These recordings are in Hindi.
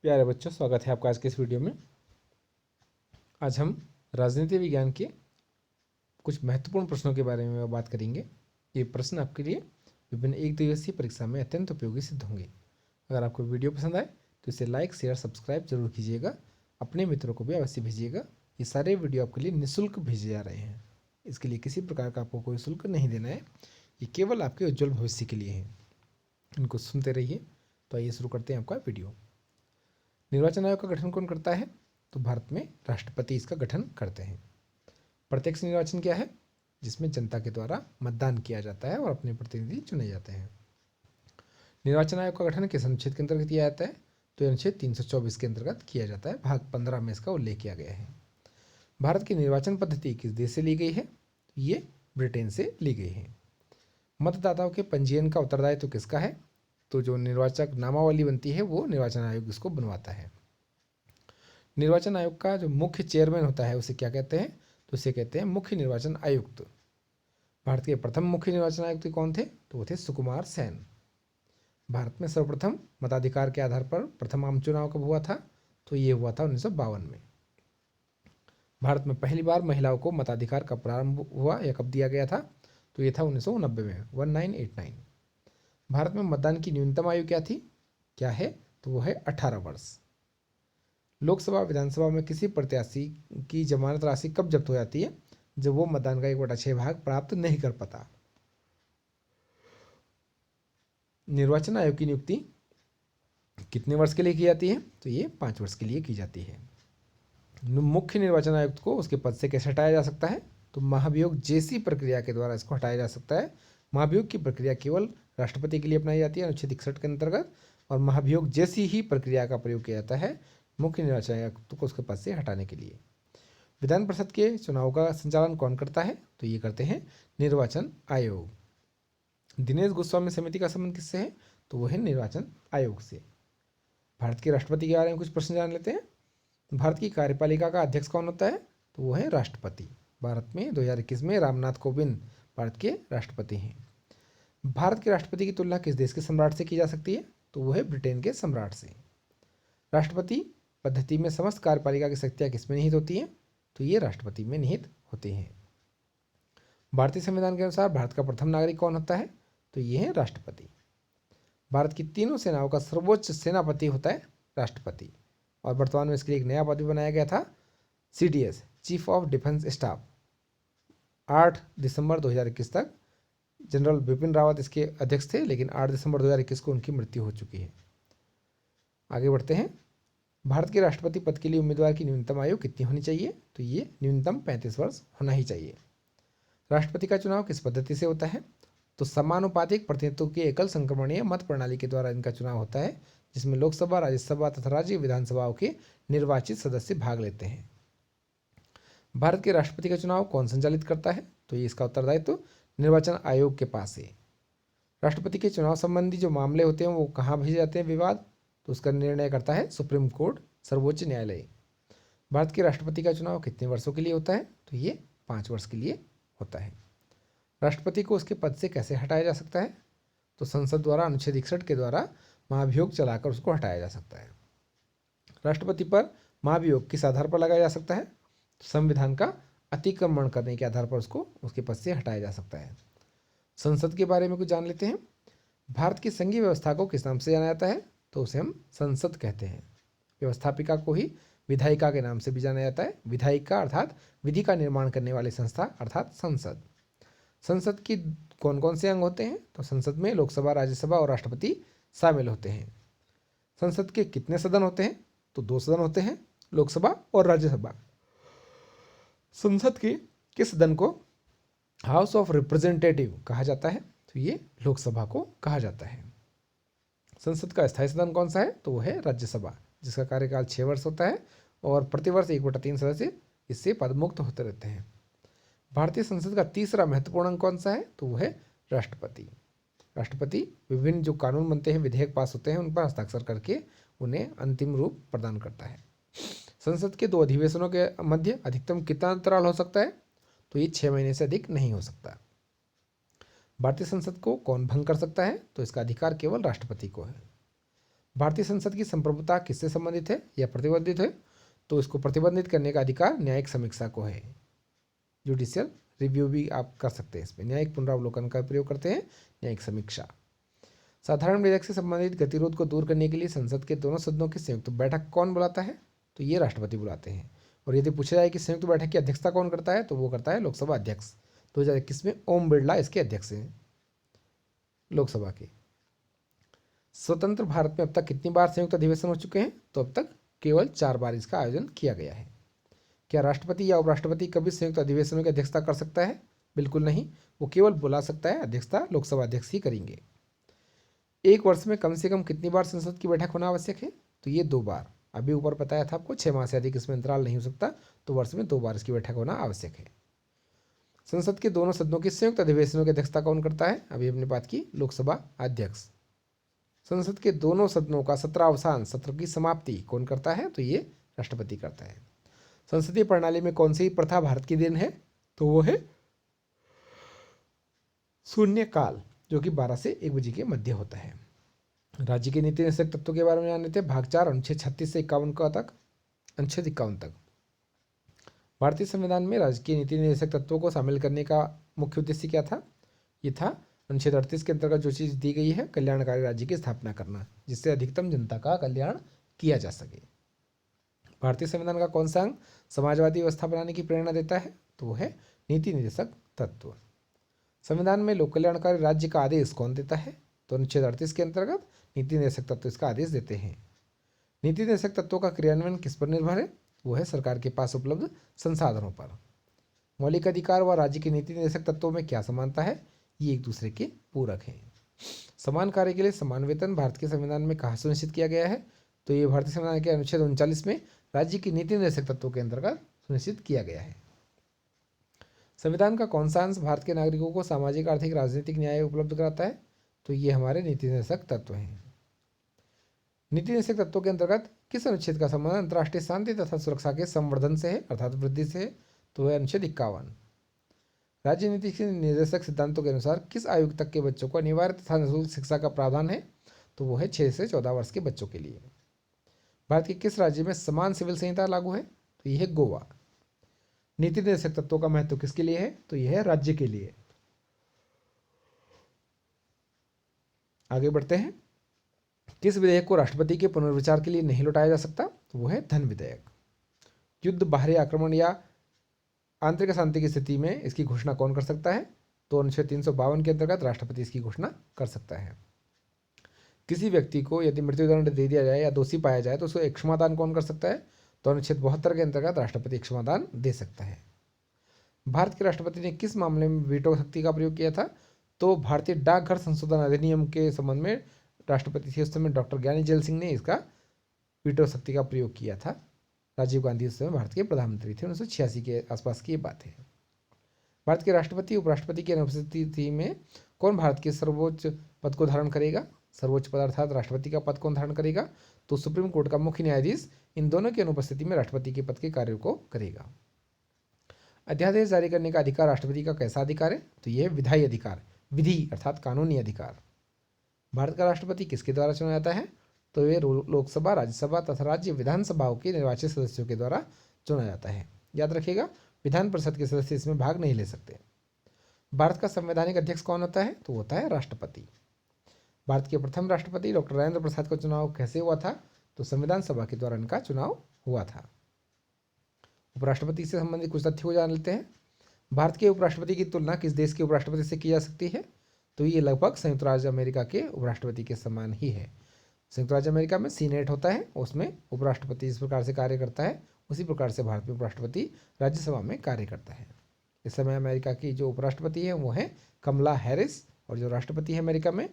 प्यारे बच्चों, स्वागत है आपका आज के इस वीडियो में। आज हम राजनीति विज्ञान के कुछ महत्वपूर्ण प्रश्नों के बारे में बात करेंगे। ये प्रश्न आपके लिए विभिन्न एक दिवसीय परीक्षा में अत्यंत उपयोगी सिद्ध होंगे। अगर आपको वीडियो पसंद आए तो इसे लाइक, शेयर, सब्सक्राइब जरूर कीजिएगा। अपने मित्रों को भी अवश्य भेजिएगा। ये सारे वीडियो आपके लिए निःशुल्क भेजे जा रहे हैं। इसके लिए किसी प्रकार का आपको कोई शुल्क नहीं देना है। ये केवल आपके उज्जवल भविष्य के लिए है। इनको सुनते रहिए। तो आइए शुरू करते हैं आपका वीडियो। निर्वाचन आयोग का गठन कौन करता है? तो भारत में राष्ट्रपति इसका गठन करते हैं। प्रत्यक्ष निर्वाचन क्या है? जिसमें जनता के द्वारा मतदान किया जाता है और अपने प्रतिनिधि चुने जाते हैं। निर्वाचन आयोग का गठन किस अनुच्छेद के अंतर्गत किया जाता है? तो अनुच्छेद 324 के अंतर्गत किया जाता है। भाग 15 में इसका उल्लेख किया गया है। भारत की निर्वाचन पद्धति किस देश से ली गई है? ये ब्रिटेन से ली गई है। मतदाताओं के पंजीयन का उत्तरदायित्व किसका है? तो जो निर्वाचक नामावली बनती है वो निर्वाचन आयोग इसको बनवाता है। निर्वाचन आयोग का जो मुख्य चेयरमैन होता है उसे क्या कहते हैं? तो उसे कहते हैं मुख्य निर्वाचन आयुक्त। भारत के प्रथम मुख्य निर्वाचन आयुक्त कौन थे? तो वो थे सुकुमार सेन। भारत में सर्वप्रथम मताधिकार के आधार पर प्रथम आम चुनाव कब हुआ था? तो ये हुआ था 1952 में। भारत में पहली बार महिलाओं को मताधिकार कब प्रारंभ हुआ या कब दिया गया था? तो ये था 1990 में, 1989। भारत में मतदान की न्यूनतम आयु क्या है? तो वो है 18 वर्ष। लोकसभा विधानसभा में किसी प्रत्याशी की जमानत राशि कब जब्त हो जाती है? जब वो मतदान का 1/6 भाग प्राप्त नहीं कर पाता। निर्वाचन आयोग की नियुक्ति कितने वर्ष के लिए की जाती है? तो ये 5 वर्ष के लिए की जाती है। मुख्य निर्वाचन आयुक्त को उसके पद से कैसे हटाया जा सकता है? तो महाभियोग जैसी प्रक्रिया के द्वारा इसको हटाया जा सकता है। महाभियोग की प्रक्रिया केवल राष्ट्रपति के लिए अपनाई जाती है अनुच्छेद 61 के अंतर्गत, और महाभियोग जैसी ही प्रक्रिया का प्रयोग किया जाता है मुख्य निर्वाचन आयुक्त को उसके पद से हटाने के लिए। विधान परिषद के चुनाव का संचालन कौन करता है? तो ये करते हैं निर्वाचन आयोग। दिनेश गोस्वामी समिति का संबंध किससे है? तो वो है निर्वाचन आयोग से। भारत के राष्ट्रपति के बारे में कुछ प्रश्न जान लेते हैं। भारत की कार्यपालिका का अध्यक्ष कौन होता है? तो वो है राष्ट्रपति। भारत में 2021 में रामनाथ कोविंद भारत के राष्ट्रपति हैं। भारत के राष्ट्रपति की तुलना किस देश के सम्राट से की जा सकती है? तो वो है ब्रिटेन के सम्राट से। राष्ट्रपति पद्धति में समस्त कार्यपालिका की शक्तियां किसमें निहित होती हैं? तो ये राष्ट्रपति में निहित होती हैं। भारतीय संविधान के अनुसार भारत का प्रथम नागरिक कौन होता है? तो ये है राष्ट्रपति। भारत की तीनों सेनाओं का सर्वोच्च सेनापति होता है राष्ट्रपति, और वर्तमान में इसके लिए एक नया पद भी बनाया गया था, CDS, chief of defence staff. 8 दिसंबर 2021 तक जनरल बिपिन रावत इसके अध्यक्ष थे, लेकिन 8 दिसंबर 2021 को उनकी मृत्यु हो चुकी है। आगे बढ़ते हैं। भारत के राष्ट्रपति पद के लिए उम्मीदवार की न्यूनतम आयु कितनी होनी चाहिए? तो ये न्यूनतम 35 वर्ष होना ही चाहिए। राष्ट्रपति का चुनाव किस पद्धति से होता है? तो समानुपातिक प्रतिनिधित्व की एकल संक्रमणीय मत प्रणाली के द्वारा इनका चुनाव होता है, जिसमें लोकसभा, राज्यसभा तथा राज्य विधानसभाओं के निर्वाचित सदस्य भाग लेते हैं। भारत के राष्ट्रपति का चुनाव कौन संचालित करता है? तो ये इसका उत्तरदायित्व निर्वाचन आयोग के पास है। राष्ट्रपति के चुनाव संबंधी जो मामले होते हैं वो कहाँ भेजे जाते हैं विवाद? तो उसका निर्णय करता है सुप्रीम कोर्ट, सर्वोच्च न्यायालय। भारत के राष्ट्रपति का चुनाव कितने वर्षों के लिए होता है? तो ये 5 वर्ष के लिए होता है। राष्ट्रपति को उसके पद से कैसे हटाया जा सकता है? तो संसद द्वारा अनुच्छेद 61 के द्वारा महाभियोग चलाकर उसको हटाया जा सकता है। राष्ट्रपति पर महाभियोग किस आधार पर लगाया जा सकता है? तो संविधान का अतिक्रमण करने के आधार पर उसको उसके पद से हटाया जा सकता है। संसद के बारे में कुछ जान लेते हैं। भारत की संघीय व्यवस्था को किस नाम से जाना जाता है? तो उसे हम संसद कहते हैं। व्यवस्थापिका को ही विधायिका के नाम से भी जाना जाता है। विधायिका अर्थात विधि का निर्माण करने वाली संस्था अर्थात संसद। संसद की कौन कौन से अंग होते हैं? तो संसद में लोकसभा, राज्यसभा और राष्ट्रपति शामिल होते हैं। संसद के कितने सदन होते हैं? तो 2 सदन होते हैं, लोकसभा और राज्यसभा। संसद के किस सदन को हाउस ऑफ रिप्रेजेंटेटिव कहा जाता है? तो ये लोकसभा को कहा जाता है। संसद का स्थायी सदन कौन सा है? तो वो है राज्यसभा, जिसका कार्यकाल 6 वर्ष होता है और प्रतिवर्ष 1/3 सदस्य इससे पदमुक्त होते रहते हैं। भारतीय संसद का तीसरा महत्वपूर्ण अंग कौन सा है? तो वो है राष्ट्रपति। राष्ट्रपति विभिन्न जो कानून बनते हैं, विधेयक पास होते हैं, उन पर हस्ताक्षर करके उन्हें अंतिम रूप प्रदान करता है। संसद के 2 अधिवेशनों के मध्य अधिकतम कितना अंतराल हो सकता है? तो ये 6 महीने से अधिक नहीं हो सकता। भारतीय संसद को कौन भंग कर सकता है? तो इसका अधिकार केवल राष्ट्रपति को है। भारतीय संसद की संप्रभुता किससे संबंधित है या प्रतिबंधित है? तो इसको प्रतिबंधित करने का अधिकार न्यायिक समीक्षा को है। जुडिशियल रिव्यू भी आप कर सकते हैं इसमें। न्यायिक पुनरावलोकन का प्रयोग करते हैं न्यायिक समीक्षा। साधारण विधेयक से संबंधित गतिरोध को दूर करने के लिए संसद के दोनों सदनों की संयुक्त बैठक कौन बुलाता है? तो ये राष्ट्रपति बुलाते हैं। और यदि पूछा जाए कि संयुक्त बैठक की अध्यक्षता कौन करता है, तो वो करता है लोकसभा अध्यक्ष। 2021 में ओम बिरला इसके अध्यक्ष हैं लोकसभा के। स्वतंत्र भारत में अब तक कितनी बार संयुक्त अधिवेशन हो चुके हैं? तो अब तक केवल 4 बार इसका आयोजन किया गया है। क्या राष्ट्रपति या उपराष्ट्रपति कभी संयुक्त अधिवेशनों की अध्यक्षता कर सकता है? बिल्कुल नहीं, वो केवल बुला सकता है। अध्यक्षता लोकसभा अध्यक्ष ही करेंगे। एक वर्ष में कम से कम कितनी बार संसद की बैठक होना आवश्यक है? तो ये 2 बार। अभी ऊपर बताया था आपको 6 माह से अधिक इसमें अंतराल नहीं हो सकता, तो वर्ष में 2 बार इसकी बैठक होना आवश्यक है। संसद के दोनों सदनों की संयुक्त अधिवेशनों की अध्यक्षता कौन करता है? अभी हमने बात की लोकसभा अध्यक्ष। संसद के दोनों सदनों का सत्रावसान, सत्र की समाप्ति कौन करता है? तो ये राष्ट्रपति करता है। संसदीय प्रणाली में कौन सी प्रथा भारत की देन है? तो वो है शून्यकाल, जो कि 12 से 1 बजे के मध्य होता है। राज्य के नीति निषेधक तत्वों के बारे में जान लेते हैं। भाग 4 अनुच्छेद 36 से 51 तक, अनुच्छेद 51 तक। भारतीय संविधान में राज्य के नीति निषेधक तत्वों को शामिल करने का मुख्य उद्देश्य क्या था? ये था अनुच्छेद 38 के अंतर्गत जो चीज़ दी गई है, कल्याणकारी राज्य की स्थापना करना, जिससे अधिकतम जनता का कल्याण किया जा सके। भारतीय संविधान का कौन सा अंग समाजवादी व्यवस्था बनाने की प्रेरणा देता है? तो वो है नीति निर्देशक तत्व। संविधान में लोक कल्याणकारी राज्य का आदेश कौन देता है? तो अनुच्छेद 38 के अंतर्गत नीति निर्देशक तत्व इसका आदेश देते हैं। नीति निर्देशक तत्वों का क्रियान्वयन किस पर निर्भर है? वो है सरकार के पास उपलब्ध संसाधनों पर। मौलिक अधिकार व राज्य के नीति निर्देशक तत्वों में क्या समानता है? ये एक दूसरे के पूरक हैं। समान कार्य के लिए समान वेतन भारत के संविधान में कहाँ सुनिश्चित किया गया है? तो ये भारतीय संविधान के अनुच्छेद 39 में राज्य की नीति निर्देशक तत्वों के अंतर्गत सुनिश्चित किया गया है। संविधान का कौन सा अंश भारत के नागरिकों को सामाजिक, आर्थिक, राजनीतिक न्याय उपलब्ध कराता है? तो ये हमारे नीति निर्देशक तत्व हैं। नीति निर्देशक तत्वों के अंतर्गत किस अनुच्छेद का संबंध अंतर्राष्ट्रीय शांति तथा सुरक्षा के संवर्धन से है, अर्थात वृद्धि से है? तो वह अनुच्छेद 51। राज्य नीति के निर्देशक सिद्धांतों के अनुसार किस आयु तक के बच्चों को अनिवार्य तथा निःशुल्क शिक्षा का प्रावधान है? तो वो है 6 से 14 वर्ष के बच्चों के लिए। भारत के किस राज्य में समान सिविल संहिता लागू है? तो यह है गोवा। नीति निर्देशक तत्वों का महत्व किसके लिए है? तो यह है राज्य के लिए। आगे बढ़ते हैं। किस विधेयक को राष्ट्रपति के पुनर्विचार के लिए नहीं लौटाया जा सकता? तो वो है धन विधेयक। युद्ध, बाहरी आक्रमण या आंतरिक शांति की स्थिति में इसकी घोषणा कौन कर सकता है? तो अनुच्छेद 352 के अंतर्गत राष्ट्रपति इसकी घोषणा कर सकता है। किसी व्यक्ति को यदि मृत्युदंड दे दिया जाए या दोषी पाया जाए तो उसको क्षमादान कौन कर सकता है? तो अनुच्छेद 72 के अंतर्गत राष्ट्रपति क्षमादान दे सकता है। भारत के राष्ट्रपति ने किस मामले में वीटो शक्ति का प्रयोग किया था? तो भारतीय डाकघर संशोधन अधिनियम के संबंध में राष्ट्रपति थे उस समय डॉक्टर ज्ञानी जैल सिंह ने इसका वीटो शक्ति का प्रयोग किया था। राजीव गांधी उस समय भारत के प्रधानमंत्री थे। 1986 के आसपास की ये बात है। भारत के राष्ट्रपति, उपराष्ट्रपति की अनुपस्थिति में कौन भारत के सर्वोच्च पद को धारण करेगा? सर्वोच्च पद अर्थात राष्ट्रपति का पद कौन धारण करेगा? तो सुप्रीम कोर्ट का मुख्य न्यायाधीश इन दोनों की अनुपस्थिति में राष्ट्रपति के पद के कार्यों को करेगा। अध्यादेश जारी करने का अधिकार राष्ट्रपति का कैसा अधिकार है? तो यह विधायी अधिकार, विधि अर्थात कानूनी अधिकार। भारत का राष्ट्रपति किसके द्वारा चुना जाता है? तो ये लोकसभा, राज्यसभा तथा राज्य विधानसभाओं के निर्वाचित सदस्यों के द्वारा चुना जाता है। याद रखिएगा, विधान परिषद के सदस्य इसमें भाग नहीं ले सकते। भारत का संवैधानिक अध्यक्ष कौन होता है? तो होता है राष्ट्रपति। भारत के प्रथम राष्ट्रपति डॉक्टर राजेंद्र प्रसाद का चुनाव कैसे हुआ था? तो संविधान सभा के द्वारा इनका चुनाव हुआ था। उपराष्ट्रपति से संबंधित कुछ तथ्य को जान लेते हैं। भारत के उपराष्ट्रपति की तुलना किस देश के उपराष्ट्रपति से की जा सकती है? तो ये लगभग संयुक्त राज्य अमेरिका के उपराष्ट्रपति के समान ही है। संयुक्त राज्य अमेरिका में सीनेट होता है, उसमें उपराष्ट्रपति जिस प्रकार से कार्य करता है उसी प्रकार से भारत में उपराष्ट्रपति राज्यसभा में कार्य करता है। इस समय अमेरिका की जो उपराष्ट्रपति है वो है कमला हैरिस, और जो राष्ट्रपति है अमेरिका में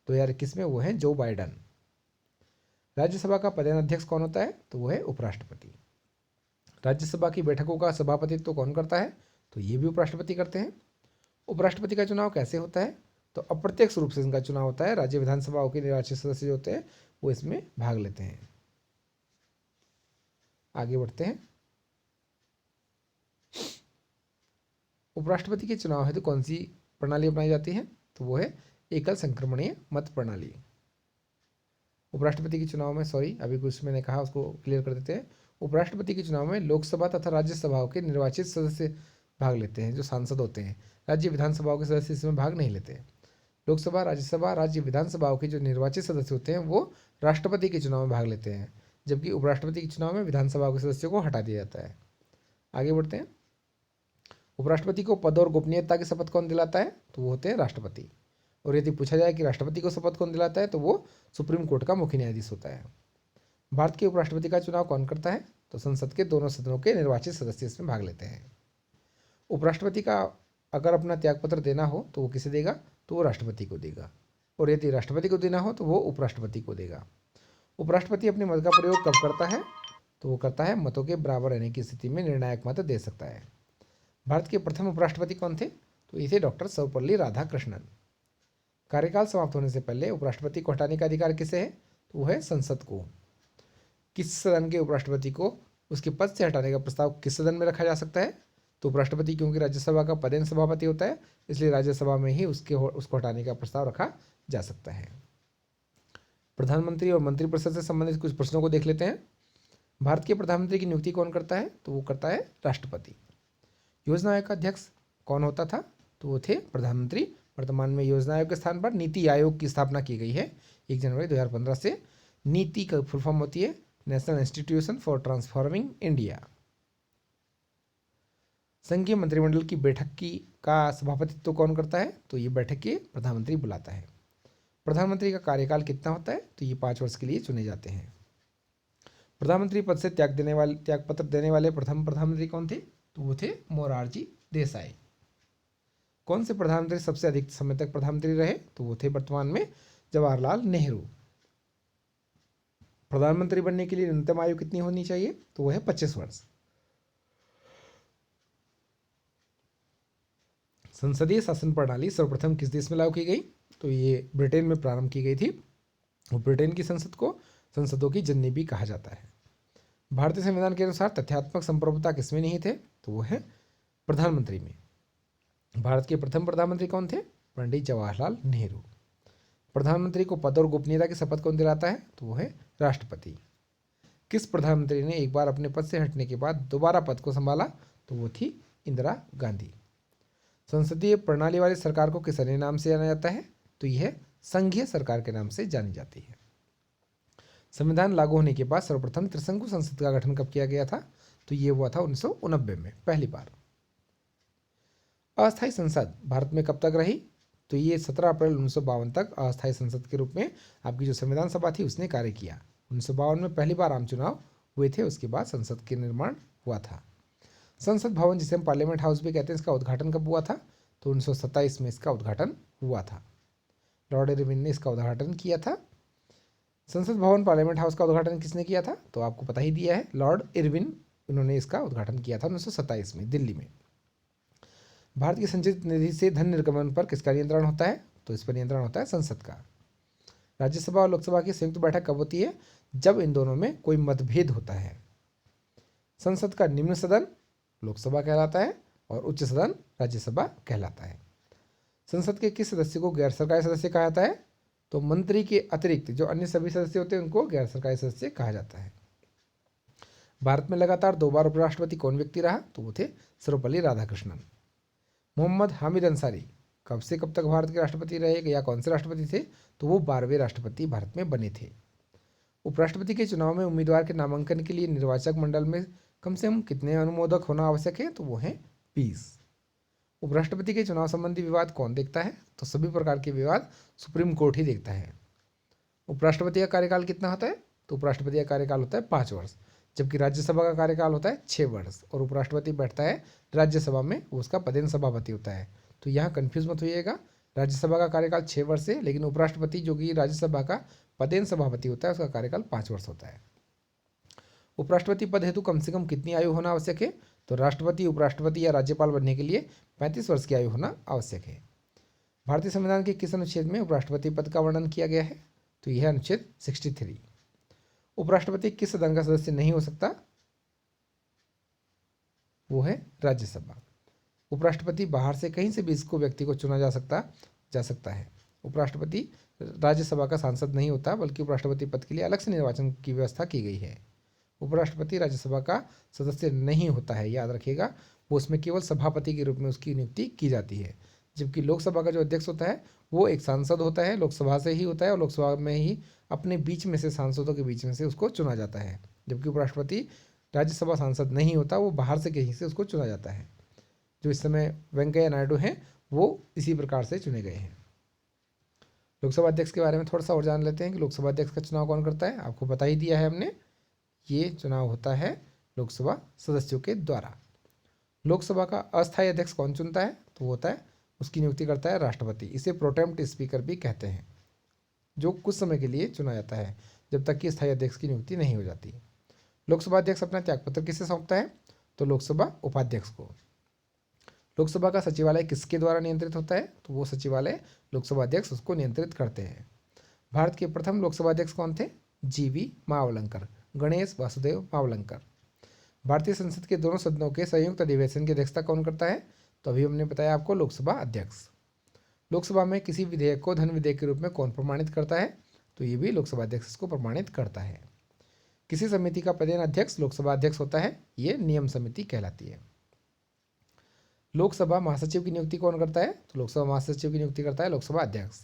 2021 में वो है जो बाइडन। राज्यसभा का प्रधानाध्यक्ष कौन होता है? तो वो है उपराष्ट्रपति। राज्यसभा की बैठकों का सभापतित्व तो कौन करता है? तो ये भी उपराष्ट्रपति करते हैं। उपराष्ट्रपति का चुनाव कैसे होता है? तो अप्रत्यक्ष रूप से इनका चुनाव होता है। राज्य विधानसभाओं के निर्वाचित सदस्य जो होते हैं वो इसमें भाग लेते हैं। आगे बढ़ते हैं। उपराष्ट्रपति के चुनाव हेतु कौन सी प्रणाली अपनाई जाती है? तो वो है एकल संक्रमणीय मत प्रणाली। उपराष्ट्रपति के चुनाव में, अभी कुछ मैंने कहा उसको क्लियर कर देते हैं। उपराष्ट्रपति के चुनाव में लोकसभा तथा राज्यसभाओं के निर्वाचित सदस्य भाग लेते हैं, जो सांसद होते हैं। राज्य विधानसभाओं के सदस्य इसमें भाग नहीं लेते। लोकसभा, राज्यसभा, राज्य विधानसभाओं के जो निर्वाचित सदस्य होते हैं वो राष्ट्रपति के चुनाव में भाग लेते हैं, जबकि उपराष्ट्रपति के चुनाव में विधानसभा के सदस्यों को हटा दिया जाता है। आगे बढ़ते हैं। उपराष्ट्रपति को पद और गोपनीयता की शपथ कौन दिलाता है? तो वो होते हैं राष्ट्रपति। और यदि पूछा जाए कि राष्ट्रपति को शपथ कौन दिलाता है, तो वो सुप्रीम कोर्ट का मुख्य न्यायाधीश होता है। भारत के उपराष्ट्रपति का चुनाव कौन करता है? तो संसद के दोनों सदनों के निर्वाचित सदस्य इसमें भाग लेते हैं। उपराष्ट्रपति का अगर अपना त्यागपत्र देना हो तो वो किसे देगा? तो वो राष्ट्रपति को देगा। और यदि राष्ट्रपति को देना हो तो वो उपराष्ट्रपति को देगा। उपराष्ट्रपति अपने मत का प्रयोग कब करता है? तो वो करता है मतों के बराबर रहने की स्थिति में निर्णायक मत दे सकता है। भारत के प्रथम उपराष्ट्रपति कौन थे? तो ये थे डॉक्टर सर्वपल्ली राधाकृष्णन। कार्यकाल समाप्त होने से पहले उपराष्ट्रपति को हटाने का अधिकार किसे है? तो वो है संसद को। किस सदन के उपराष्ट्रपति को उसके पद से हटाने का प्रस्ताव किस सदन में रखा जा सकता है? तो उपराष्ट्रपति, क्योंकि राज्यसभा का पदेन सभापति होता है, इसलिए राज्यसभा में ही उसको हटाने का प्रस्ताव रखा जा सकता है। प्रधानमंत्री और मंत्रिपरिषद से संबंधित कुछ प्रश्नों को देख लेते हैं। भारत के प्रधानमंत्री की नियुक्ति कौन करता है? तो वो करता है राष्ट्रपति। योजना आयोग का अध्यक्ष कौन होता था? तो वो थे प्रधानमंत्री। वर्तमान में योजना आयोग के स्थान पर नीति आयोग की स्थापना की गई है 1 जनवरी 2015 से। नीति का फुल फॉर्म होती है national institution for transforming India. संघीय मंत्रिमंडल की बैठक का सभापतित्व कौन करता है? तो ये बैठक के प्रधानमंत्री बुलाता है। प्रधानमंत्री का कार्यकाल कितना होता है? तो ये 5 वर्ष के लिए चुने जाते हैं। प्रधानमंत्री पद से त्यागपत्र देने वाले प्रथम प्रधानमंत्री कौन थे? तो वो थे मोरारजी देसाई। कौन से प्रधानमंत्री सबसे अधिक समय तक प्रधानमंत्री रहे? तो वो थे वर्तमान में जवाहरलाल नेहरू। प्रधानमंत्री बनने के लिए न्यूनतम आयु कितनी होनी चाहिए? तो वो है 25 वर्ष। संसदीय शासन प्रणाली सर्वप्रथम किस देश में लागू की गई? तो ये ब्रिटेन में प्रारंभ की गई थी। और ब्रिटेन की संसद को संसदों की जननी भी कहा जाता है। भारतीय संविधान के अनुसार तथ्यात्मक संप्रभुता किसमें नहीं थे? तो वो है प्रधानमंत्री में। भारत के प्रथम प्रधानमंत्री कौन थे? पंडित जवाहरलाल नेहरू। प्रधानमंत्री को पद और गोपनीयता की शपथ कौन दिलाता है? तो वो है राष्ट्रपति। किस प्रधानमंत्री ने एक बार अपने पद से हटने के बाद दोबारा पद को संभाला? तो वो थी इंदिरा गांधी। संसदीय प्रणाली वाली सरकार को किस अन्य नाम से जाना जाता है? तो यह संघीय सरकार के नाम से जानी जाती है। संविधान लागू होने के बाद सर्वप्रथम त्रिशंकु संसद का गठन कब किया गया था? तो ये हुआ था 1989 में पहली बार। अस्थायी संसद भारत में कब तक रही? तो ये 17 अप्रैल 1952 तक अस्थायी संसद के रूप में आपकी जो संविधान सभा थी उसने कार्य किया। 1952 में पहली बार आम चुनाव हुए थे, उसके बाद संसद के निर्माण हुआ था। संसद भवन, जिसे हम पार्लियामेंट हाउस भी कहते हैं, इसका उद्घाटन कब हुआ था? तो 1927 में इसका उद्घाटन हुआ था। लॉर्ड इरविन ने इसका उद्घाटन किया था। संसद भवन पार्लियामेंट हाउस का उद्घाटन किसने किया था? तो आपको पता ही दिया है, लॉर्ड इरविन, उन्होंने इसका उद्घाटन किया था 1927 में दिल्ली में। भारत की संचित निधि से धन निर्गमन पर किसका नियंत्रण होता है? तो इस पर नियंत्रण होता है संसद का। राज्यसभा और लोकसभा की संयुक्त बैठक कब होती है? जब इन दोनों में कोई मतभेद होता है। संसद का निम्न सदन लोकसभा कहलाता है और उच्च सदन राज्यसभा कहलाता है। संसद के किस सदस्य को गैर सरकारी सदस्य कहा जाता है? तो मंत्री के अतिरिक्त जो अन्य सभी सदस्य होते हैं उनको गैर सरकारी सदस्य कहा जाता है। भारत में लगातार 2 बार उपराष्ट्रपति कौन व्यक्ति रहा? तो वो थे सर्वपल्ली राधाकृष्णन। मोहम्मद हामिद अंसारी कब से कब तक भारत के राष्ट्रपति रहे या कौन से राष्ट्रपति थे? तो वो 12वें राष्ट्रपति भारत में बने थे। उपराष्ट्रपति के चुनाव में उम्मीदवार के नामांकन के लिए निर्वाचक मंडल में कम से कम कितने अनुमोदक होना आवश्यक है? तो वो हैं 20। उपराष्ट्रपति के चुनाव संबंधी विवाद कौन देखता है? तो सभी प्रकार के विवाद सुप्रीम कोर्ट ही देखता है। उपराष्ट्रपति का कार्यकाल कितना होता है? तो उपराष्ट्रपति का कार्यकाल होता है 5 वर्ष, जबकि राज्यसभा का कार्यकाल होता है 6 वर्ष। और उपराष्ट्रपति बैठता है राज्यसभा में, वो उसका पदेन सभापति होता है। तो यहाँ कन्फ्यूज मत होइएगा, राज्यसभा का कार्यकाल 6 वर्ष है, लेकिन उपराष्ट्रपति जो कि राज्यसभा का पदेन सभापति होता है उसका कार्यकाल 5 वर्ष होता है। उपराष्ट्रपति पद हेतु कम से कम कितनी आयु होना आवश्यक है? तो राष्ट्रपति, उपराष्ट्रपति या राज्यपाल बनने के लिए 35 वर्ष की आयु होना आवश्यक है। भारतीय संविधान के किस अनुच्छेद में उपराष्ट्रपति पद का वर्णन किया गया है? तो यह अनुच्छेद 63। उपराष्ट्रपति किस सदन का सदस्य नहीं हो सकता? वो है राज्यसभा। उपराष्ट्रपति बाहर से कहीं से भी इसको व्यक्ति को चुना जा सकता है। उपराष्ट्रपति राज्यसभा का सांसद नहीं होता, बल्कि उपराष्ट्रपति पद के लिए अलग से निर्वाचन की व्यवस्था की गई है। उपराष्ट्रपति राज्यसभा का सदस्य नहीं होता है, याद रखिएगा। वो उसमें केवल सभापति के रूप में उसकी नियुक्ति की जाती है। जबकि लोकसभा का जो अध्यक्ष होता है वो एक सांसद होता है, लोकसभा से ही होता है, और लोकसभा में ही अपने बीच में से सांसदों के बीच में से उसको चुना जाता है। जबकि उपराष्ट्रपति राज्यसभा सांसद नहीं होता, वो बाहर से कहीं से उसको चुना जाता है। जो इस समय वेंकैया नायडू हैं वो इसी प्रकार से चुने गए हैं। लोकसभा अध्यक्ष के बारे में थोड़ा सा और जान लेते हैं कि लोकसभा अध्यक्ष का चुनाव कौन करता है। आपको बता ही दिया है हमने, ये चुनाव होता है लोकसभा सदस्यों के द्वारा। लोकसभा का अस्थायी अध्यक्ष कौन चुनता है, तो वो होता है, उसकी नियुक्ति करता है राष्ट्रपति। इसे प्रोटेम्प्ट स्पीकर भी कहते हैं, जो कुछ समय के लिए चुना जाता है जब तक कि स्थायी अध्यक्ष की नियुक्ति नहीं हो जाती। लोकसभा अध्यक्ष अपना त्यागपत्र किसे सौंपता है, तो लोकसभा उपाध्यक्ष को। लोकसभा का सचिवालय किसके द्वारा नियंत्रित होता है, तो वो सचिवालय लोकसभा अध्यक्ष उसको नियंत्रित करते हैं। भारत के प्रथम लोकसभा अध्यक्ष कौन थे, जीवी मावलंकर, गणेश वासुदेव मावलंकर। भारतीय संसद के दोनों सदनों के संयुक्त अधिवेशन की अध्यक्षता कौन करता है, तो अभी हमने बताया आपको, लोकसभा अध्यक्ष। लोकसभा में किसी विधेयक को धन विधेयक के रूप में कौन प्रमाणित करता है, तो ये भी लोकसभा अध्यक्ष इसको प्रमाणित करता है। किसी समिति का पदेन अध्यक्ष लोकसभा अध्यक्ष होता है, ये नियम समिति कहलाती है। लोकसभा महासचिव की नियुक्ति कौन करता है, तो लोकसभा महासचिव की नियुक्ति करता है लोकसभा अध्यक्ष।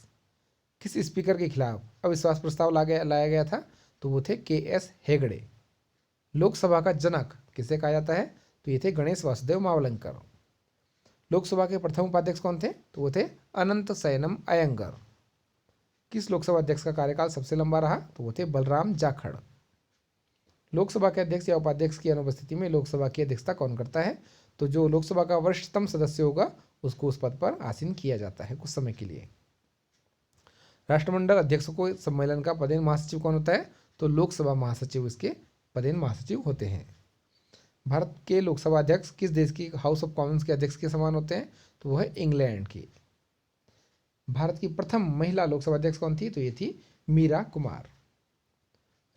किस स्पीकर के खिलाफ अविश्वास प्रस्ताव लाया गया था, तो वो थे के.एस. हेगड़े। लोकसभा का जनक किसे कहा जाता है, तो ये थे गणेश वासुदेव मावलंकर। लोकसभा के प्रथम उपाध्यक्ष कौन थे, तो वो थे अनंत शयनम अयंगर। किस लोकसभा अध्यक्ष का कार्यकाल सबसे लंबा रहा, तो वो थे बलराम जाखड़। लोकसभा के अध्यक्ष या उपाध्यक्ष की अनुपस्थिति में लोकसभा की अध्यक्षता कौन करता है, तो जो लोकसभा का वरिष्ठतम सदस्य होगा उसको उस पद पर आसीन किया जाता है कुछ समय के लिए। राष्ट्रमंडल अध्यक्षों को सम्मेलन का पदेन महासचिव कौन होता है, तो लोकसभा महासचिव इसके पदेन महासचिव होते हैं। भारत के लोकसभा अध्यक्ष किस देश की हाउस ऑफ कॉमन्स के अध्यक्ष के समान होते हैं, तो वो है इंग्लैंड की। भारत की प्रथम महिला लोकसभा अध्यक्ष कौन थी, तो ये थी मीरा कुमार।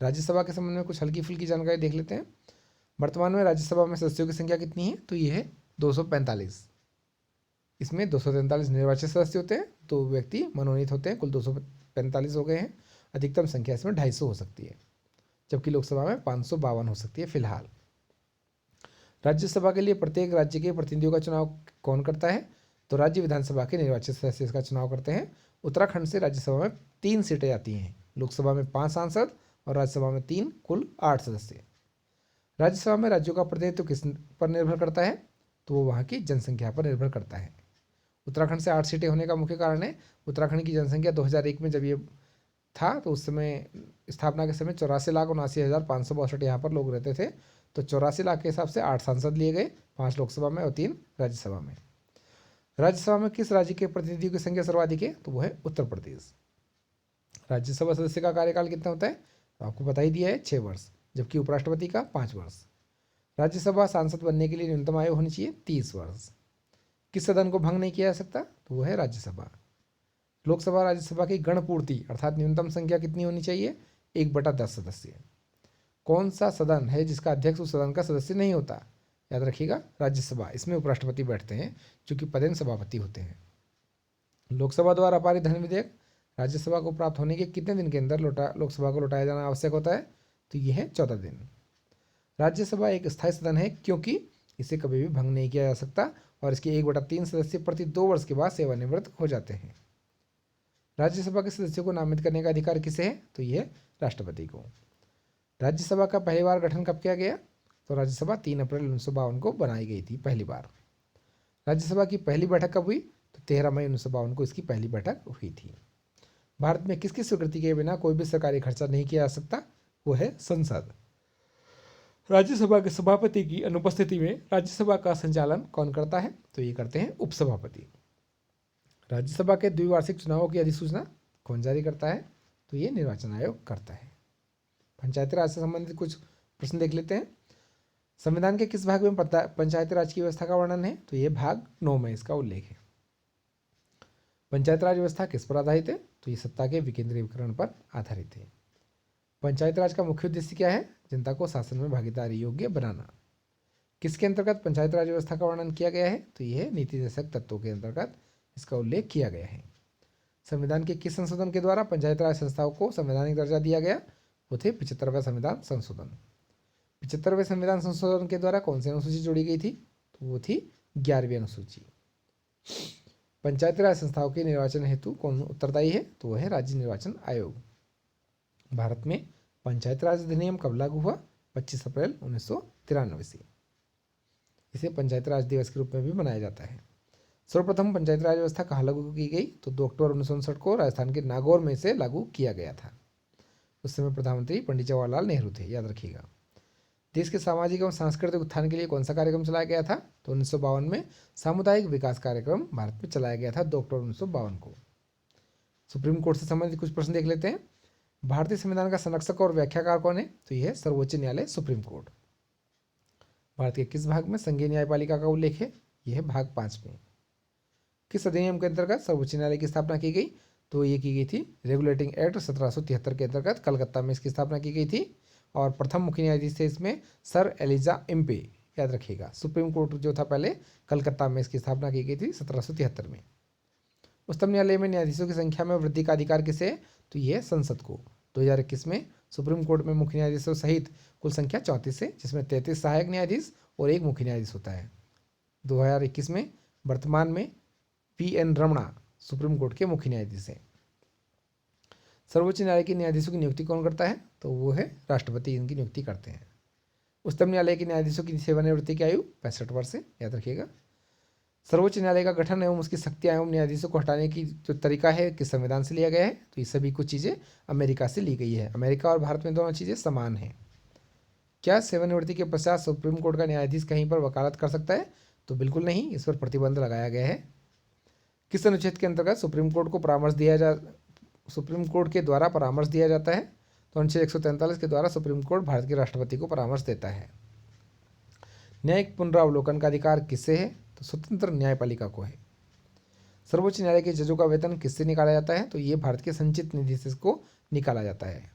राज्यसभा के संबंध में कुछ हल्की फुल्की जानकारी देख लेते हैं। वर्तमान में राज्यसभा में सदस्यों की संख्या कितनी है, तो ये है 245। इसमें 243 निर्वाचित सदस्य होते हैं, 2 व्यक्ति मनोनीत होते हैं, कुल 245 हो गए हैं। अधिकतम संख्या इसमें 250 हो सकती है, जबकि लोकसभा में 552 हो सकती है फिलहाल। राज्यसभा के लिए प्रत्येक राज्य के प्रतिनिधियों का चुनाव कौन करता है, तो राज्य विधानसभा के निर्वाचित सदस्य इसका चुनाव करते हैं। उत्तराखंड से राज्यसभा में 3 सीटें आती हैं, लोकसभा में 5 सांसद और राज्यसभा में 3, कुल 8 सदस्य। राज्यसभा में राज्यों का प्रतिनिधित्व किस पर निर्भर करता है, तो वो वहाँ की जनसंख्या पर निर्भर करता है। उत्तराखंड से 8 सीटें होने का मुख्य कारण है, उत्तराखंड की जनसंख्या 2001 में जब ये था तो उस समय स्थापना के समय 84,79,562 यहाँ पर लोग रहते थे। तो 84 लाख के हिसाब से 8 सांसद लिए गए, 5 लोकसभा में और 3 राज्यसभा में। राज्यसभा में किस राज्य के प्रतिनिधियों की संख्या सर्वाधिक है, तो वो है उत्तर प्रदेश। राज्यसभा सदस्य का कार्यकाल कितना होता है, तो आपको बता ही दिया है 6 वर्ष, जबकि उपराष्ट्रपति का 5 वर्ष। राज्यसभा सांसद बनने के लिए न्यूनतम आयु होनी चाहिए 30 वर्ष। किस सदन को भंग नहीं किया जा सकता, तो वो है राज्यसभा। लोकसभा राज्यसभा की गणपूर्ति अर्थात न्यूनतम संख्या कितनी होनी चाहिए, 1/10 सदस्य। कौन सा सदन है जिसका अध्यक्ष उस सदन का सदस्य नहीं होता, याद रखिएगा राज्यसभा। इसमें उपराष्ट्रपति बैठते हैं जो कि पदेन सभापति होते हैं। लोकसभा द्वारा पारित धन विधेयक राज्यसभा को प्राप्त होने के कितने दिन के अंदर लोकसभा को लौटाया जाना आवश्यक होता है, तो यह है 14 दिन। राज्यसभा एक स्थायी सदन है क्योंकि इसे कभी भी भंग नहीं किया जा सकता और इसके 1/3 सदस्य प्रति 2 वर्ष के बाद सेवानिवृत्त हो जाते हैं। राज्यसभा के सदस्यों को नामित करने का अधिकार किसे है, तो यह राष्ट्रपति को। राज्यसभा का पहली बार गठन कब किया गया, तो राज्यसभा 3 अप्रैल 1952 को बनाई गई थी पहली बार। राज्यसभा की पहली बैठक कब हुई, तो 13 मई 1952 को इसकी पहली बैठक हुई थी। भारत में किसकी स्वीकृति के बिना कोई भी सरकारी खर्चा नहीं किया जा सकता, वो है संसद। राज्यसभा के सभापति की अनुपस्थिति में राज्यसभा का संचालन कौन करता है, तो ये करते हैं उपसभापति। राज्यसभा के द्विवार्षिक चुनावों की अधिसूचना कौन जारी करता है, तो ये निर्वाचन आयोग करता है। पंचायती राज से संबंधित कुछ प्रश्न देख लेते हैं। संविधान के किस भाग में पंचायती राज की व्यवस्था का वर्णन है, तो ये भाग 9 में इसका उल्लेख है। पंचायत राज व्यवस्था किस पर आधारित है, तो ये सत्ता के विकेंद्रीकरण पर आधारित है। पंचायत राज का मुख्य उद्देश्य क्या है, जनता को शासन में भागीदारी योग्य बनाना। किसके अंतर्गत पंचायत राज व्यवस्था का वर्णन किया गया है, तो यह नीति निर्देशक तत्वों के अंतर्गत इसका उल्लेख किया गया है। संविधान के किस संशोधन के द्वारा पंचायत राज संस्थाओं को संवैधानिक दर्जा दिया गया? वो थे 75वें संविधान संशोधन। 75वें संविधान संशोधन के द्वारा कौन सी अनुसूची जोड़ी गई थी? तो वो थी 11वीं अनुसूची। पंचायती राज संस्थाओं के निर्वाचन हेतु कौन उत्तरदायी है? तो वह है राज्य निर्वाचन आयोग। भारत में पंचायत राज अधिनियम कब लागू हुआ? 25 अप्रैल 1993 से। इसे पंचायत राज दिवस के रूप में भी मनाया जाता है। सर्वप्रथम पंचायत राज व्यवस्था कहाँ लागू की गई? तो 2 अक्टूबर 1959 को राजस्थान के नागौर में से लागू किया गया था। उस समय प्रधानमंत्री पंडित जवाहरलाल नेहरू थे, याद रखिएगा। देश के सामाजिक एवं सांस्कृतिक उत्थान के लिए कौन सा कार्यक्रम चलाया गया था? तो 1952 में सामुदायिक विकास कार्यक्रम भारत में चलाया गया था 2 अक्टूबर 1952 को। सुप्रीम कोर्ट से संबंधित कुछ प्रश्न देख लेते हैं। भारतीय संविधान का संरक्षक और व्याख्याकार कौन है? तो यह है सर्वोच्च न्यायालय, सुप्रीम कोर्ट। भारत के किस भाग में संघीय न्यायपालिका का उल्लेख है? यह है भाग 5 में। किस अधिनियम के अंतर्गत सर्वोच्च न्यायालय की स्थापना की गई? तो ये की गई थी रेगुलेटिंग एक्ट 1773 के अंतर्गत कलकत्ता में इसकी स्थापना की गई थी। और प्रथम मुख्य न्यायाधीश थे इसमें सर एलिजा इम्पे, याद रखिएगा। सुप्रीम कोर्ट जो था पहले कलकत्ता में इसकी स्थापना की गई थी 1773 में। उच्चतम न्यायालय में न्यायाधीशों की संख्या में वृद्धि का अधिकार किसे है? तो ये संसद को। 2021 में सुप्रीम कोर्ट में मुख्य न्यायाधीशों सहित कुल संख्या 34 है, जिसमें 33 सहायक न्यायाधीश और 1 मुख्य न्यायाधीश होता है। 2021 में वर्तमान में PN रमणा सुप्रीम कोर्ट के मुख्य न्यायाधीश हैं। सर्वोच्च न्यायालय के न्यायाधीशों की नियुक्ति कौन करता है? तो वो है राष्ट्रपति, इनकी नियुक्ति करते हैं। उच्चतम न्यायालय के न्यायाधीशों की सेवानिवृत्ति की आयु 65 वर्ष है, याद रखिएगा। सर्वोच्च न्यायालय का गठन एवं उसकी शक्तियां एवं न्यायाधीशों को हटाने की जो तरीका है किस संविधान से लिया गया है? तो ये सभी कुछ चीज़ें अमेरिका से ली गई है। अमेरिका और भारत में दोनों चीज़ें समान हैं। क्या सेवानिवृत्ति के पश्चात सुप्रीम कोर्ट का न्यायाधीश कहीं पर वकालत कर सकता है? तो बिल्कुल नहीं, इस पर प्रतिबंध लगाया गया है। किस अनुच्छेद के अंतर्गत सुप्रीम कोर्ट के द्वारा परामर्श दिया जाता है? तो अनुच्छेद 143 के द्वारा सुप्रीम कोर्ट भारत के राष्ट्रपति को परामर्श देता है। न्यायिक पुनरावलोकन का अधिकार किससे है? तो स्वतंत्र न्यायपालिका को है। सर्वोच्च न्यायालय के जजों का वेतन किससे निकाला जाता है? तो ये भारत के संचित निधि से को निकाला जाता है।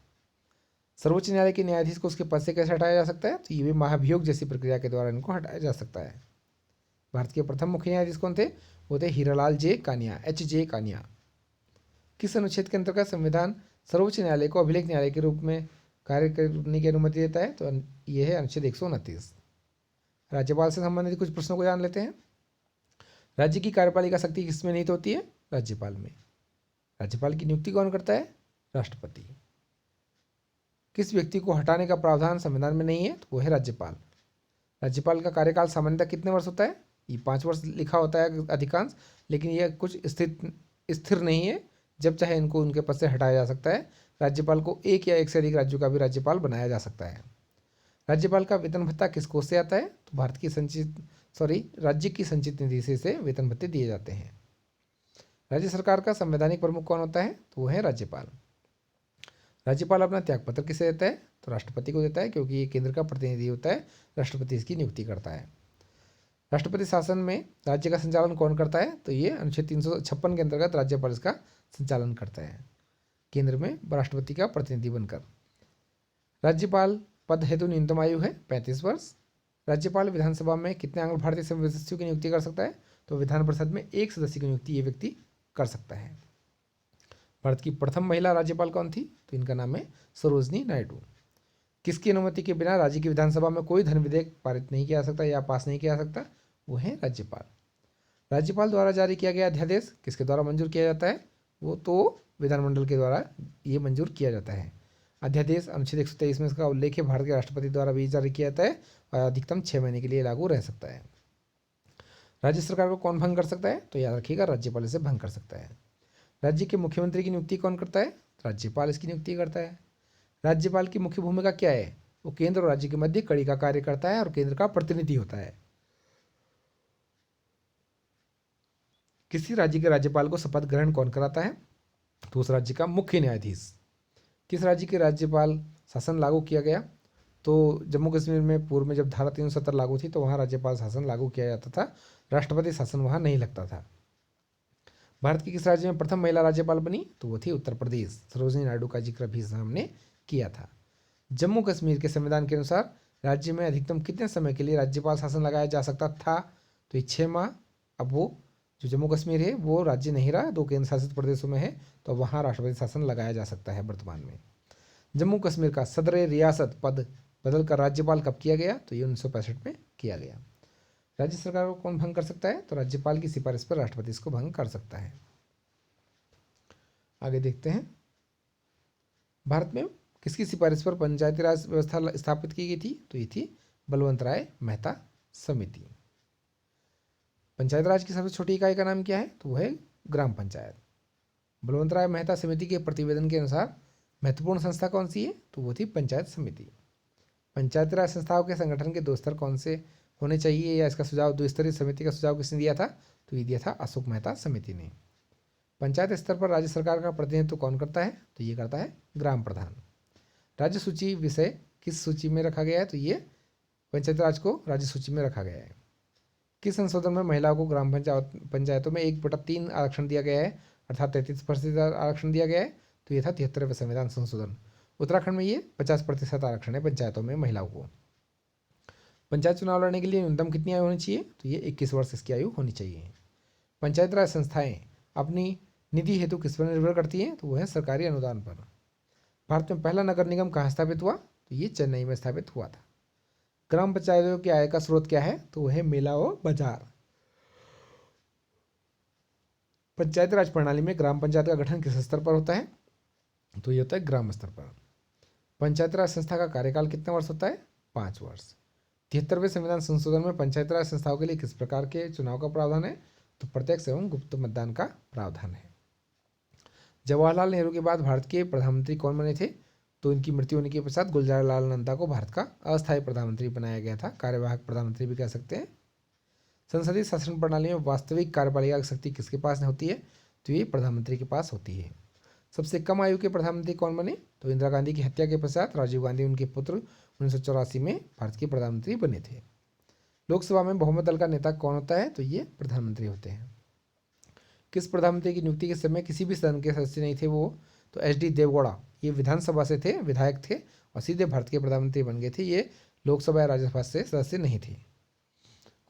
सर्वोच्च न्यायालय के न्यायाधीश को उसके पद से कैसे हटाया जा सकता है? तो ये भी महाभियोग जैसी प्रक्रिया के द्वारा इनको हटाया जा सकता है। भारत के प्रथम मुख्य न्यायाधीश कौन थे? वो थे हीरालाल जे कानिया, HJ कानिया। किस अनुच्छेद के अंतर्गत संविधान सर्वोच्च न्यायालय को अभिलेख न्यायालय के रूप में कार्य करने की अनुमति देता है? तो यह है अनुच्छेद 129। राज्यपाल से संबंधित कुछ प्रश्नों को जान लेते हैं। राज्य की कार्यपालिका शक्ति किसमें निहित होती है? राज्यपाल में। राज्यपाल की नियुक्ति कौन करता है? राष्ट्रपति। किस व्यक्ति को हटाने का प्रावधान संविधान में नहीं है? तो वो है राज्यपाल। राज्यपाल का कार्यकाल सामान्यतः कितने वर्ष होता है? ये 5 वर्ष लिखा होता है अधिकांश, लेकिन यह कुछ स्थिर नहीं है। जब चाहे इनको उनके पद से हटाया जा सकता है। राज्यपाल को 1 या 1 से अधिक राज्यों का भी राज्यपाल बनाया जा सकता है। राज्यपाल का वेतन भत्ता किस कोष से आता है? तो राज्य की संचित निधि से वेतन भत्ते दिए जाते हैं। राज्य सरकार का संवैधानिक प्रमुख कौन होता है? तो वो है राज्यपाल। राज्यपाल अपना त्यागपत्र किसे देता है? तो राष्ट्रपति को देता है, क्योंकि ये केंद्र का प्रतिनिधि होता है। राष्ट्रपति इसकी नियुक्ति करता है। राष्ट्रपति शासन में राज्य का संचालन कौन करता है? तो ये अनुच्छेद 356 के अंतर्गत राज्यपाल इसका संचालन करता है, केंद्र में राष्ट्रपति का प्रतिनिधि बनकर। राज्यपाल पद हेतु न्यूनतम आयु है 35 वर्ष। राज्यपाल विधानसभा में कितने आंग्ल भारतीय सदस्यों की नियुक्ति कर सकता है? तो विधान परिषद में 1 सदस्य की नियुक्ति ये व्यक्ति कर सकता है। भारत की प्रथम महिला राज्यपाल कौन थी? तो इनका नाम है सरोजनी नायडू। किसकी अनुमति के बिना राज्य की विधानसभा में कोई धन विधेयक पारित नहीं किया जा सकता या पास नहीं किया जा सकता? वो है राज्यपाल। राज्यपाल द्वारा जारी किया गया अध्यादेश किसके द्वारा मंजूर किया जाता है? वो तो विधानमंडल के द्वारा ये मंजूर किया जाता है। अध्यादेश अनुच्छेद 123 में इसका उल्लेख है, भारत के राष्ट्रपति द्वारा भी जारी किया जाता है और अधिकतम 6 महीने के लिए लागू रह सकता है। राज्य सरकार को कौन भंग कर सकता है? तो याद रखिएगा, राज्यपाल इसे भंग कर सकता है। राज्य के मुख्यमंत्री की नियुक्ति कौन करता है? राज्यपाल इसकी नियुक्ति करता है। राज्यपाल की मुख्य भूमिका क्या है? वो केंद्र और राज्य के मध्य कड़ी का कार्य करता है और केंद्र का प्रतिनिधि होता है। किसी राज्य के राज्यपाल को शपथ ग्रहण कौन कराता है? तो उस राज्य का मुख्य न्यायाधीश। किस राज्य के राज्यपाल शासन लागू किया गया? तो जम्मू कश्मीर में पूर्व में जब धारा 370 लागू थी तो वहाँ राज्यपाल शासन लागू किया जाता था, राष्ट्रपति शासन वहाँ नहीं लगता था। भारत के किस राज्य में प्रथम महिला राज्यपाल बनी? तो वो थी उत्तर प्रदेश। सरोजनी नायडू का जिक्र भी हमने किया था। जम्मू कश्मीर के संविधान के अनुसार राज्य में अधिकतम कितने समय के लिए राज्यपाल शासन लगाया जा सकता था? तो ये 6 माह। अब वो जो जम्मू कश्मीर है वो राज्य नहीं रहा, 2 केंद्र शासित प्रदेशों में है, तो वहाँ राष्ट्रपति शासन लगाया जा सकता है वर्तमान में। जम्मू कश्मीर का सदर रियासत पद बदलकर राज्यपाल कब किया गया? तो ये 1965 में किया गया। राज्य सरकार को कौन भंग कर सकता है? तो राज्यपाल की सिफारिश पर राष्ट्रपति इसको भंग कर सकता है। आगे देखते हैं, भारत में किसकी सिफारिश पर पंचायती राज व्यवस्था स्थापित की गई थी? तो ये थी बलवंत राय मेहता समिति। पंचायत राज की सबसे छोटी इकाई का नाम क्या है? तो वह है ग्राम पंचायत। बलवंत राय मेहता समिति के प्रतिवेदन के अनुसार महत्वपूर्ण संस्था कौन सी है? तो वो थी पंचायत समिति। पंचायती राज संस्थाओं के संगठन के 2 स्तर कौन से होने चाहिए, या इसका सुझाव 2 स्तरीय समिति का सुझाव किसने दिया था? तो ये दिया था अशोक मेहता समिति ने। पंचायत स्तर पर राज्य सरकार का प्रतिनिधित्व कौन करता है? तो ये करता है ग्राम प्रधान। राज्य सूची विषय किस सूची में रखा गया है? तो ये पंचायत राज को राज्य सूची में रखा गया है। किस संशोधन में महिलाओं को ग्राम पंचायतों में 1/3 आरक्षण दिया गया है, अर्थात 33% आरक्षण दिया गया है? तो ये था 73वें संविधान संशोधन। उत्तराखंड में ये 50% आरक्षण है पंचायतों में महिलाओं को। पंचायत चुनाव लड़ने के लिए न्यूनतम कितनी आयु होनी चाहिए? तो ये 21 वर्ष इसकी आयु होनी चाहिए। पंचायत राज संस्थाएं अपनी निधि हेतु किस पर निर्भर करती हैं? तो वह है सरकारी अनुदान पर। भारत में पहला नगर निगम कहाँ स्थापित हुआ? तो ये चेन्नई में स्थापित हुआ था। ग्राम पंचायतों की आय का स्रोत क्या है? तो वह है मेला व बाजार। पंचायती राज प्रणाली में ग्राम पंचायत का गठन किस स्तर पर होता है? तो ये होता है ग्राम स्तर पर। पंचायती राज संस्था का कार्यकाल कितने वर्ष होता है? 5 वर्ष। 73वें संविधान संशोधन में पंचायती राज संस्थाओं के लिए किस प्रकार के चुनाव का प्रावधान है? तो प्रत्यक्ष एवं गुप्त मतदान का प्रावधान है। जवाहरलाल नेहरू के बाद भारत के प्रधानमंत्री कौन बने थे? तो इनकी मृत्यु होने के पश्चात गुलजारीलाल नंदा को भारत का अस्थायी प्रधानमंत्री बनाया गया था, कार्यवाहक प्रधानमंत्री भी कह सकते हैं। संसदीय शासन प्रणाली में वास्तविक कार्यपालिका की शक्ति किसके पास होती है? तो ये प्रधानमंत्री के पास होती है। सबसे कम आयु के प्रधानमंत्री कौन बने? तो इंदिरा गांधी की हत्या के पश्चात राजीव गांधी उनके पुत्र 1984 में भारत के प्रधानमंत्री बने थे। लोकसभा में बहुमत दल का नेता कौन होता है? तो ये प्रधानमंत्री होते हैं। किस प्रधानमंत्री की नियुक्ति के समय किसी भी सदन के सदस्य नहीं थे वो? तो HD देवगौड़ा, ये विधानसभा से थे, विधायक थे और सीधे भारत के प्रधानमंत्री बन गए थे। ये लोकसभा या राज्यसभा से सदस्य नहीं थे।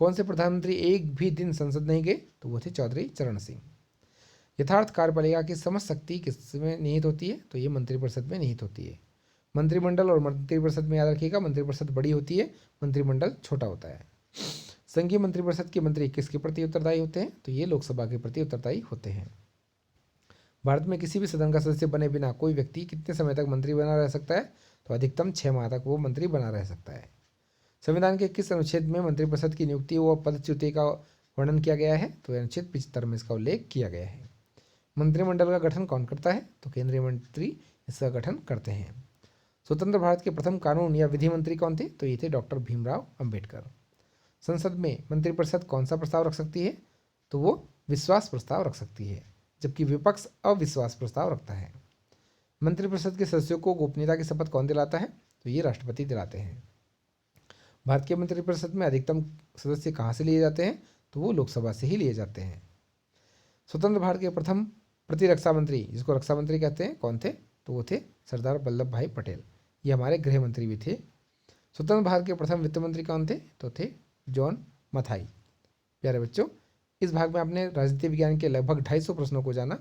कौन से प्रधानमंत्री एक भी दिन संसद नहीं गए? तो वो थे चौधरी चरण सिंह। यथार्थ कार्यपालिका की समझ शक्ति किसमें निहित होती है? तो ये मंत्रिपरिषद में निहित होती है। मंत्रिमंडल और मंत्रिपरिषद में याद रखिएगा, मंत्रिपरिषद बड़ी होती है, मंत्रिमंडल छोटा होता है। संघीय मंत्रिपरिषद के मंत्री किसके प्रति उत्तरदायी होते हैं? तो ये लोकसभा के प्रति उत्तरदायी होते हैं। भारत में किसी भी सदन का सदस्य बने बिना कोई व्यक्ति कितने समय तक मंत्री बना रह सकता है? तो अधिकतम 6 माह तक वो मंत्री बना रह सकता है। संविधान के किस अनुच्छेद में मंत्रिपरिषद की नियुक्ति व पदच्युति का वर्णन किया गया है? तो अनुच्छेद 75 में इसका उल्लेख किया गया है। मंत्रिमंडल का गठन कौन करता है? तो केंद्रीय मंत्री इसका गठन करते हैं। स्वतंत्र भारत के प्रथम कानून या विधि मंत्री कौन थे? तो ये थे डॉक्टर भीमराव अंबेडकर। संसद में मंत्रिपरिषद कौन सा प्रस्ताव रख सकती है? तो वो विश्वास प्रस्ताव रख सकती है, जबकि विपक्ष अविश्वास प्रस्ताव रखता है। मंत्रिपरिषद के सदस्यों को गोपनीयता की शपथ कौन दिलाता है? तो ये राष्ट्रपति दिलाते हैं। भारत के मंत्रिपरिषद में अधिकतम सदस्य कहाँ से लिए जाते हैं? तो वो लोकसभा से ही लिए जाते हैं। स्वतंत्र भारत के प्रथम प्रतिरक्षा मंत्री, जिसको रक्षा मंत्री कहते हैं, कौन थे? तो वो थे सरदार वल्लभ भाई पटेल। ये हमारे गृह मंत्री भी थे। स्वतंत्र भारत के प्रथम वित्त मंत्री कौन थे? तो थे जॉन मथाई। प्यारे बच्चों, इस भाग में आपने राजनीति विज्ञान के लगभग 250 प्रश्नों को जाना।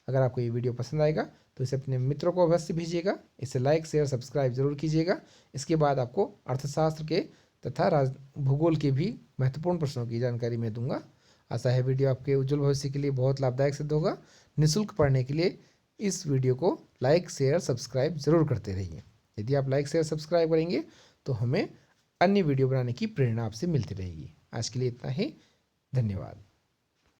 अगर आपको ये वीडियो पसंद आएगा तो इसे अपने मित्रों को अवश्य भेजिएगा। इसे लाइक शेयर सब्सक्राइब जरूर कीजिएगा। इसके बाद आपको अर्थशास्त्र के तथा भूगोल के भी महत्वपूर्ण प्रश्नों की जानकारी मैं दूंगा। आशा है वीडियो आपके उज्जवल भविष्य के लिए बहुत लाभदायक सिद्ध होगा। निःशुल्क पढ़ने के लिए इस वीडियो को लाइक शेयर सब्सक्राइब जरूर करते रहिए। यदि आप लाइक शेयर सब्सक्राइब करेंगे तो हमें अन्य वीडियो बनाने की प्रेरणा आपसे मिलती रहेगी। आज के लिए इतना ही। धन्यवाद।